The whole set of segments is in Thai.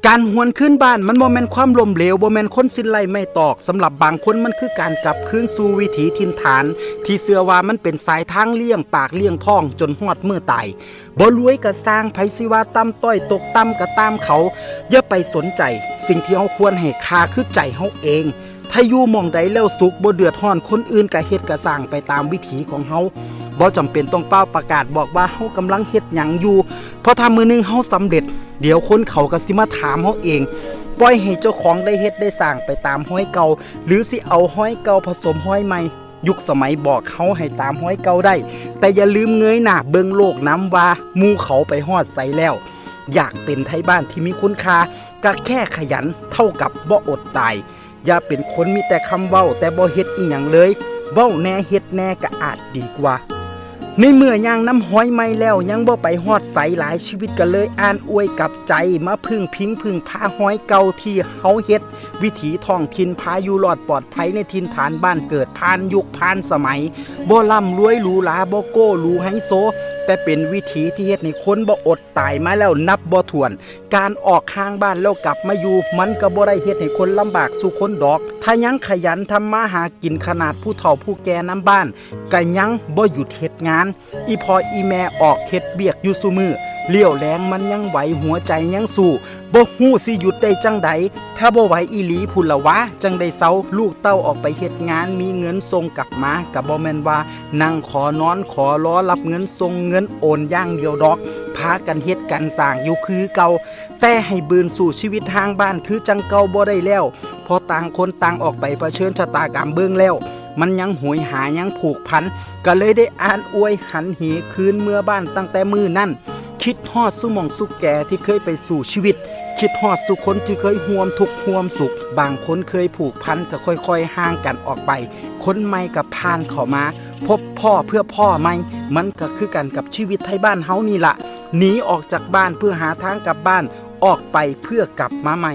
การหวนขึ้นบ้านมันบ่แม่นความล้มเหลวบ่แม่นคนสิ้นไล่ไม่ตอกสำหรับบางคนมันคือการกลับคืนสู่วิถีถิ่นฐานที่เชื่อว่ามันเป็นสายทางเลี่ยงปากเลี่ยงท้องจนฮอดมื้อตายบ่รวยก็สร้างไผสิว่าต่ำต้อยตกต่ำก็ตามเขาอย่าไปสนใจสิ่งที่เฮาควรให้ค่าคือใจเฮาเองถ้าอยู่หม่องใดแล้วสุขบ่เดือดร้อนคนอื่นก็เฮ็ดก็สร้างไปตามวิถีของเฮาบ่จำเป็นต้องเป้าประกาศบอกว่าเฮากำลังเฮ็ดหยังอยู่เพราะถ้ามื้อนึงเฮาสำเร็จเดี๋ยวคนเขาก็สิมาถามเฮาเองปล่อยให้เจ้าของได้เฮ็ดได้สร้างไปตามห้อยเก่าหรือสิเอาห้อยเก่าผสมห้อยใหม่ยุคสมัยบอกเฮาให้ตามห้อยเก่าได้แต่อย่าลืมเงยหน้าเบิ่งโลกน้ำว่าหมู่เขาไปฮอดไสแล้วอยากเป็นไทบ้านที่มีคุณค่าก็แค่ขยันเท่ากับบ่อดตายอย่าเป็นคนมีแต่คำเว้าแต่บ่เฮ็ดอีหยังเลยเว้าแน่เฮ็ดแน่ก็อาจดีกว่าในเมื่อย่างน้ำห้อยไม่แล้วยังบ่ไปฮอดใสหลายชีวิตกันเลยอ่านอวยกับใจมาพึ่งพิงพึ่งพาห้อยเก่าที่เฮาเฮ็ดวิถีท้องถิ่นพาอยู่รอดปลอดภัยในถิ่นฐานบ้านเกิดผ่านยุคผ่านสมัยบ่ร่ำรวยหรูหราบ่โก้หรูไฮโซแต่เป็นวิถีที่เฮ็ดให้คนบ่อดตายมาแล้วนับบ่ถ้วนการออกข้างบ้านแล้วกลับมาอยู่มันก็บ่ได้เฮ็ดให้คนลำบากสู่คนดอกถ้ายังขยันทำมาหากินขนาดผู้เฒ่าผู้แก่น้ำบ้านก็ยังบ่หยุดเฮ็ดงานอีพออีแม่ออกเฮ็ดเบียกอยู่ซุมือเลี้ยวแรงมันยังไหวหัวใจยังสู้บ่ฮู้สิหยุดได้จังใดถ้าบ่ไหวอีหลีพุ่นละวะจังได้เซาลูกเต้าออกไปเฮ็ดงานมีเงินส่งกลับมาก็บ่แม่นว่านั่งขอนอนขอรอรับเงินส่งเงินโอนอย่างเดียวดอกพากันเฮ็ดกันสร้างอยู่คือเก่าแต่ให้บืนสู่ชีวิตทางบ้านคือจังเก่าบ่ได้แล้วพอต่างคนต่างออกไปเผชิญชะตากรรมเบิ่งแล้วมันยังหวยหายังผูกพันก็เลยได้อ่านอวยหันเหคืนเมื่อบ้านตั้งแต่มื้อนั้นคิดฮอดสุหม่องสุแก่ที่เคยไปสู่ชีวิตคิดฮอดสุคนที่เคยห่วมทุกข์ห่วมสุขบางคนเคยผูกพันก็ค่อยๆห่างกันออกไปคนใหม่กับผ่านเข้ามาพบพ่อเพื่อพ่อใหม่มันก็คือกันกับชีวิตไทยบ้านเฮานี่ล่ะหนีออกจากบ้านเพื่อหาทางกลับบ้านออกไปเพื่อกลับมาใหม่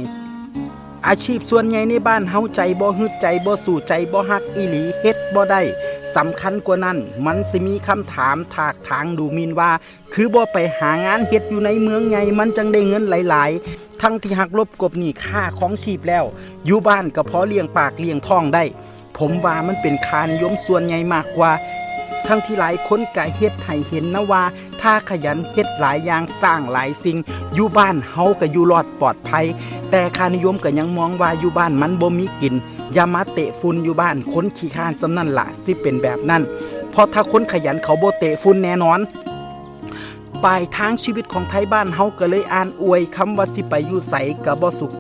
อาชีพส่วนใหญ่ในบ้านเฮาใจบ่ฮึดใจบ่สู่ใจบ่ฮักอีหลีเฮ็ดบ่ได้สำคัญกว่านั้นมันสิมีคำถามถากถางดูหมิ่นว่าคือบ่ไปหางานเฮ็ดอยู่ในเมืองใหญ่มันจังได้เงินหลายๆทั้งที่หักลบกบหนี้ค่าของชีพแล้วอยู่บ้านก็พอเลี้ยงปากเลี้ยงท้องได้ผมว่ามันเป็นค่านิยมส่วนใหญ่มากกว่าทั้งที่หลายคนก็เฮ็ดให้เห็นนะว่าถ้าขยันเฮ็ดหลายอย่างสร้างหลายสิ่งอยู่บ้านเฮาก็อยู่รอดปลอดภัยแต่ค่านิยมก็ยังมองว่าอยู่บ้านมันบ่มีกินอย่ามาเตะฝุ่นอยู่บ้านคนขี้คร้านสำนั่นล่ะสิเป็นแบบนั้นเพราะถ้าคนขยันเขาบ่เตะฝุ่นแน่นอนปลายทางชีวิตของไทยบ้านเฮาก็เลยอ่านอวยคำว่าสิไปอยู่ไสก็บ่สุข